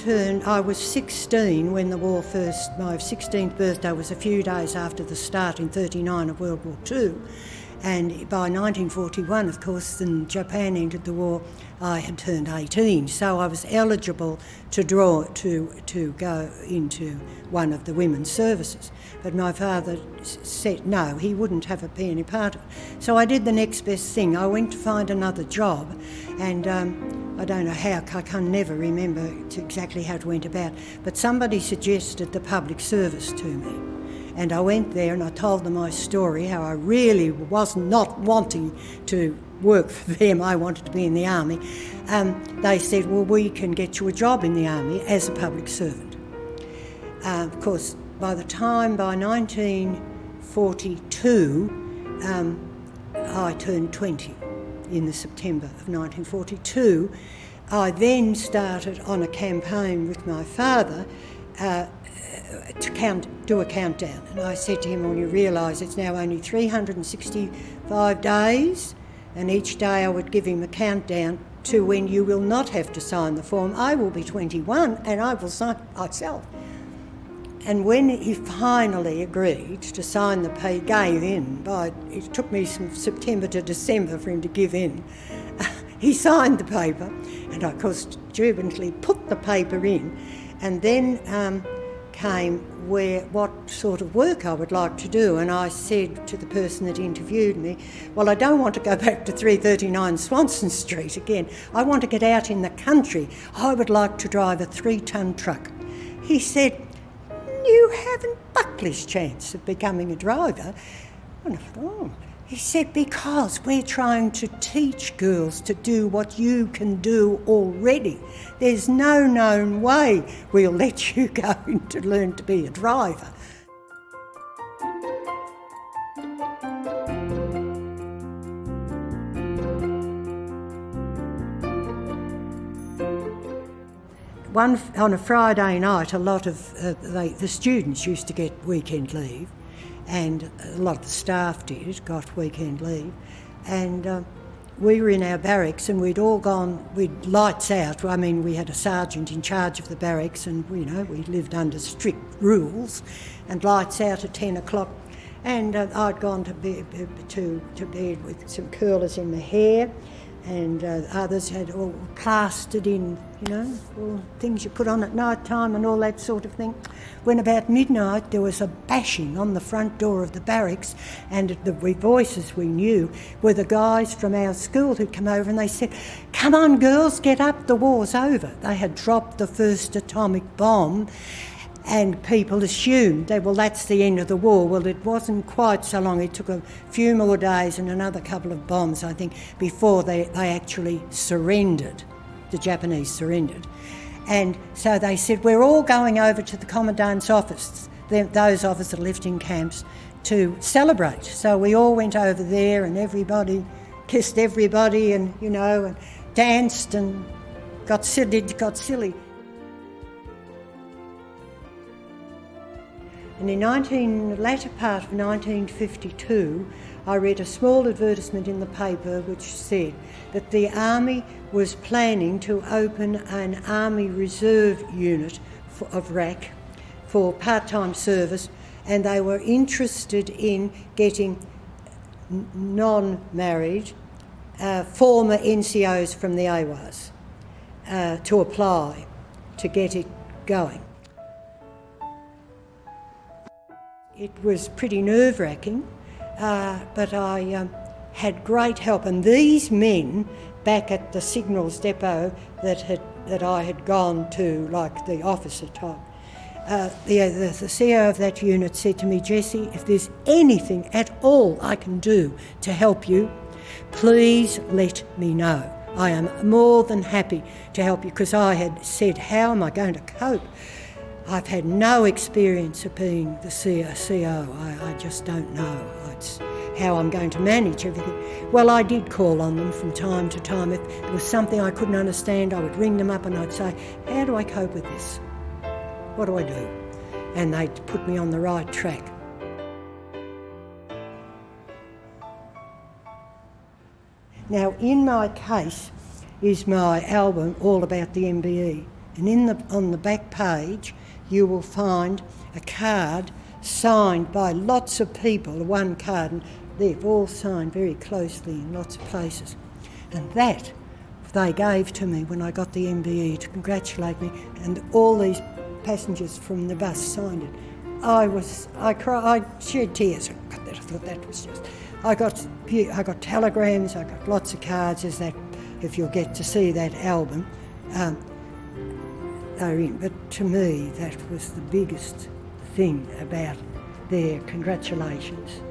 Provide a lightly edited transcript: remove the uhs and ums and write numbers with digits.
I was 16 when the war first, my 16th birthday was a few days after the start in 1939 of World War II. And by 1941, of course, when Japan entered the war, I had turned 18, so I was eligible to go into one of the women's services. But my father said no, he wouldn't have any part of it. So I did the next best thing. I went to find another job, and I don't know how, I can never remember exactly how it went about, but somebody suggested the public service to me. And I went there and I told them my story, how I really was not wanting to work for them, I wanted to be in the army. They said, well, we can get you a job in the army as a public servant. Of course, by 1942, I turned 20 in the September of 1942. I then started on a campaign with my father to do a countdown. And I said to him, well, you realise it's now only 365 days, and each day I would give him a countdown to when you will not have to sign the form. I will be 21 and I will sign myself. And when he finally agreed to sign the paper, gave in, it took me from September to December for him to give in. He signed the paper, and I, of course, jubilantly put the paper in, and then came what sort of work I would like to do. And I said to the person that interviewed me, well, I don't want to go back to 339 Swanson Street again. I want to get out in the country. I would like to drive a 3-ton truck. He said, you haven't Buckley's chance of becoming a driver. And I thought, oh. He said, because we're trying to teach girls to do what you can do already. There's no known way we'll let you go to learn to be a driver. On a Friday night, a lot of the students used to get weekend leave, and a lot of the staff got weekend leave, and we were in our barracks and we'd lights out. I mean, we had a sergeant in charge of the barracks, and we lived under strict rules, and lights out at 10 o'clock. And I'd gone to bed with some curlers in my hair, and others had all plastered in, all things you put on at night time and all that sort of thing. When about midnight there was a bashing on the front door of the barracks, and the voices we knew were the guys from our school who'd come over, and they said, come on girls, get up, the war's over. They had dropped the first atomic bomb, and people assumed that's the end of the war. Well, it wasn't quite so long. It took a few more days and another couple of bombs, I think, before they actually surrendered. The Japanese surrendered. And so they said, we're all going over to the Commandant's office, those of us that lived in camps, to celebrate. So we all went over there, and everybody kissed everybody, and, and danced and got silly. And in the latter part of 1952, I read a small advertisement in the paper which said that the Army was planning to open an Army Reserve unit of RAC for part-time service, and they were interested in getting non-married former NCOs from the AWAS to apply to get it going. It was pretty nerve-wracking, but I had great help. And these men back at the signals depot that I had gone to, like the officer type, the CEO of that unit said to me, Jessie, if there's anything at all I can do to help you, please let me know. I am more than happy to help you, because I had said, how am I going to cope? I've had no experience of being the CO. I just don't know how I'm going to manage everything. Well, I did call on them from time to time. If there was something I couldn't understand, I would ring them up and I'd say, how do I cope with this? What do I do? And they'd put me on the right track. Now, in my case is my album, All About the MBE. And on the back page you will find a card signed by lots of people, one card, and they've all signed very closely in lots of places. And that they gave to me when I got the MBE to congratulate me, and all these passengers from the bus signed it. I cried, I shed tears. I thought that was just... I got telegrams, I got lots of cards, as that, if you'll get to see that album, they're in. But to me, that was the biggest thing about their congratulations.